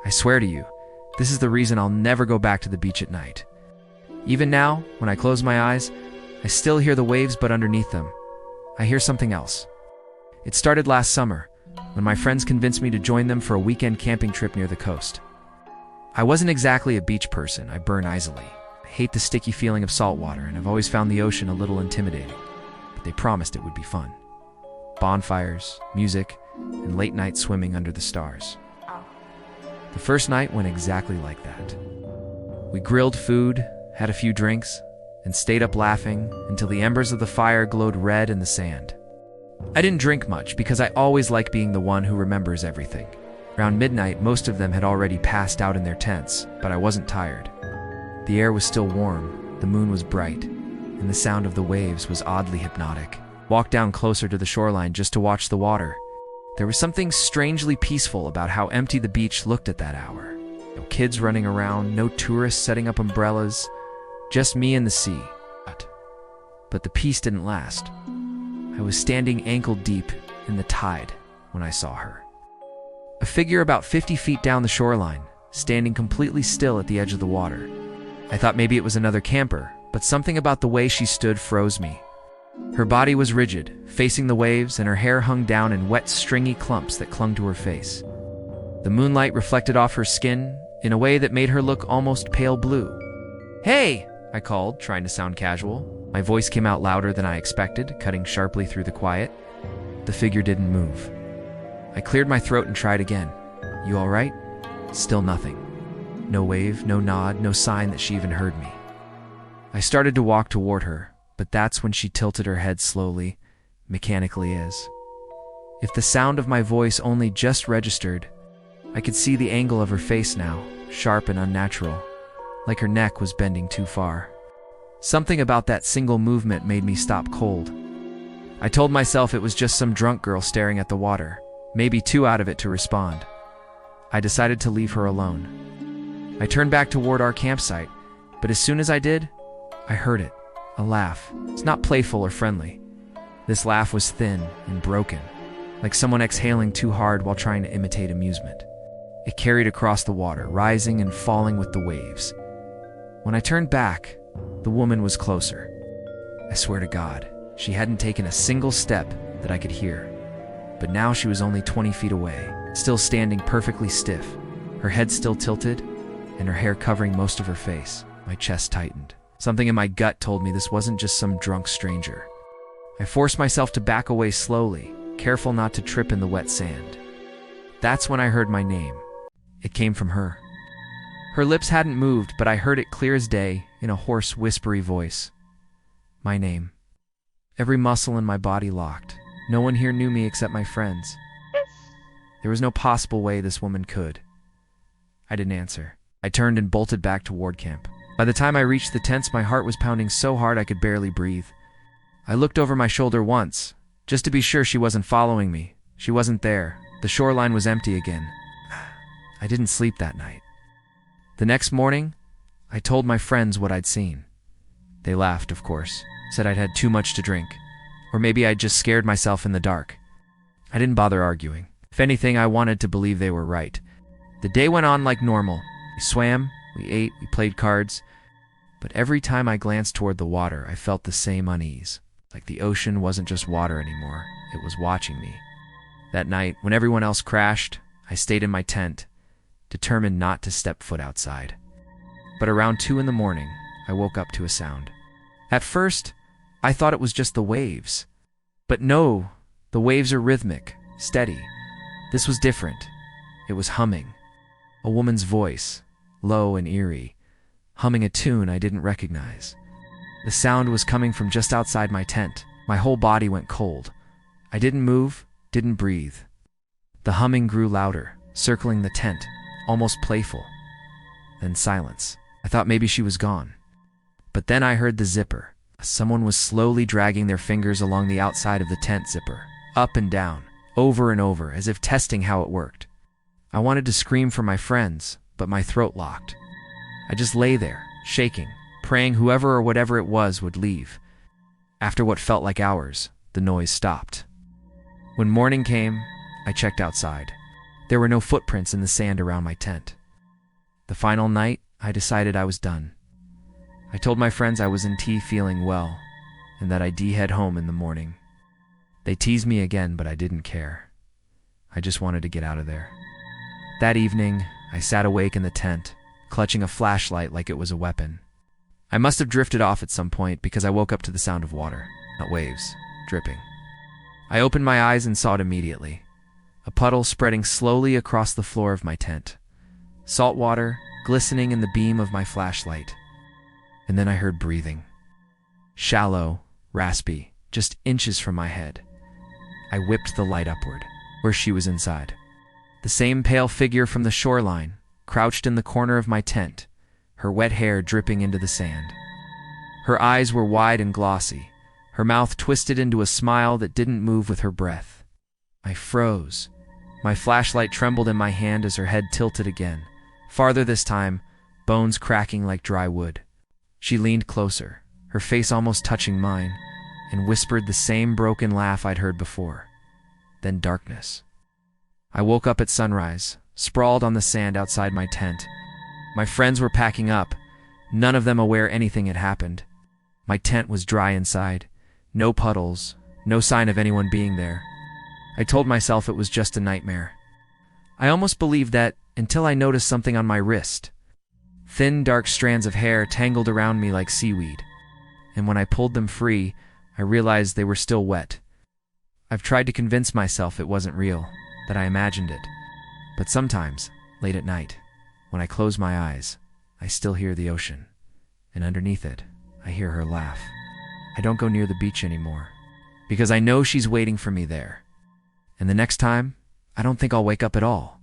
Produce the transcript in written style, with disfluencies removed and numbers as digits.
I swear to you, this is the reason I'll never go back to the beach at night. Even now, when I close my eyes, I still hear the waves, but underneath them, I hear something else. It started last summer, when my friends convinced me to join them for a weekend camping trip near the coast. I wasn't exactly a beach person. I burn easily. I hate the sticky feeling of salt water, and I've always found the ocean a little intimidating. But they promised it would be fun. Bonfires, music, and late night swimming under the stars. The first night went exactly like that. We grilled food, had a few drinks, and stayed up laughing until the embers of the fire glowed red in the sand. I didn't drink much because I always like being the one who remembers everything. Around midnight, most of them had already passed out in their tents, but I wasn't tired. The air was still warm, the moon was bright, and the sound of the waves was oddly hypnotic. Walked down closer to the shoreline just to watch the water. There was something strangely peaceful about how empty the beach looked at that hour. No kids running around, no tourists setting up umbrellas, just me and the sea. But the peace didn't last. I was standing ankle deep in the tide when I saw her. A figure about 50 feet down the shoreline, standing completely still at the edge of the water. I thought maybe it was another camper, but something about the way she stood froze me. Her body was rigid, facing the waves, and her hair hung down in wet, stringy clumps that clung to her face. The moonlight reflected off her skin in a way that made her look almost pale blue. "Hey!" I called, trying to sound casual. My voice came out louder than I expected, cutting sharply through the quiet. The figure didn't move. I cleared my throat and tried again. "You all right?" Still nothing. No wave, no nod, no sign that she even heard me. I started to walk toward her, but that's when she tilted her head slowly, mechanically as. If the sound of my voice only just registered, I could see the angle of her face now, sharp and unnatural, like her neck was bending too far. Something about that single movement made me stop cold. I told myself it was just some drunk girl staring at the water, maybe too out of it to respond. I decided to leave her alone. I turned back toward our campsite, but as soon as I did, I heard it. A laugh. It's not playful or friendly. This laugh was thin and broken, like someone exhaling too hard while trying to imitate amusement. It carried across the water, rising and falling with the waves. When I turned back, the woman was closer. I swear to God, she hadn't taken a single step that I could hear. But now she was only 20 feet away, still standing perfectly stiff, her head still tilted, and her hair covering most of her face. My chest tightened. Something in my gut told me this wasn't just some drunk stranger. I forced myself to back away slowly, careful not to trip in the wet sand. That's when I heard my name. It came from her. Her lips hadn't moved, but I heard it clear as day in a hoarse, whispery voice. My name. Every muscle in my body locked. No one here knew me except my friends. There was no possible way this woman could. I didn't answer. I turned and bolted back toward camp. By the time I reached the tents, my heart was pounding so hard I could barely breathe. I looked over my shoulder once, just to be sure she wasn't following me. She wasn't there. The shoreline was empty again. I didn't sleep that night. The next morning, I told my friends what I'd seen. They laughed, of course, said I'd had too much to drink, or maybe I'd just scared myself in the dark. I didn't bother arguing. If anything, I wanted to believe they were right. The day went on like normal. We swam, we ate, we played cards, but every time I glanced toward the water, I felt the same unease, like the ocean wasn't just water anymore, it was watching me. That night, when everyone else crashed, I stayed in my tent, determined not to step foot outside. But around 2 in the morning, I woke up to a sound. At first, I thought it was just the waves. But no, the waves are rhythmic, steady. This was different. It was humming. A woman's voice, low and eerie, humming a tune I didn't recognize. The sound was coming from just outside my tent. My whole body went cold. I didn't move, didn't breathe. The humming grew louder, circling the tent, almost playful. Then silence. I thought maybe she was gone. But then I heard the zipper. Someone was slowly dragging their fingers along the outside of the tent zipper, up and down, over and over, as if testing how it worked. I wanted to scream for my friends, but my throat locked. I just lay there, shaking, praying whoever or whatever it was would leave. After what felt like hours, the noise stopped. When morning came, I checked outside. There were no footprints in the sand around my tent. The final night, I decided I was done. I told my friends I was in tea feeling well, and that I'd head home in the morning. They teased me again, but I didn't care. I just wanted to get out of there. That evening, I sat awake in the tent, clutching a flashlight like it was a weapon. I must have drifted off at some point because I woke up to the sound of water, not waves, dripping. I opened my eyes and saw it immediately. A puddle spreading slowly across the floor of my tent. Salt water glistening in the beam of my flashlight. And then I heard breathing. Shallow, raspy, just inches from my head. I whipped the light upward, where she was inside. The same pale figure from the shoreline, crouched in the corner of my tent, her wet hair dripping into the sand. Her eyes were wide and glossy, her mouth twisted into a smile that didn't move with her breath. I froze. My flashlight trembled in my hand as her head tilted again, farther this time, bones cracking like dry wood. She leaned closer, her face almost touching mine, and whispered the same broken laugh I'd heard before. Then darkness. I woke up at sunrise, sprawled on the sand outside my tent. My friends were packing up, none of them aware anything had happened. My tent was dry inside, no puddles, no sign of anyone being there. I told myself it was just a nightmare. I almost believed that until I noticed something on my wrist. Thin, dark strands of hair tangled around me like seaweed, and when I pulled them free, I realized they were still wet. I've tried to convince myself it wasn't real, that I imagined it, but sometimes, late at night, when I close my eyes, I still hear the ocean, and underneath it, I hear her laugh. I don't go near the beach anymore, because I know she's waiting for me there. And the next time, I don't think I'll wake up at all.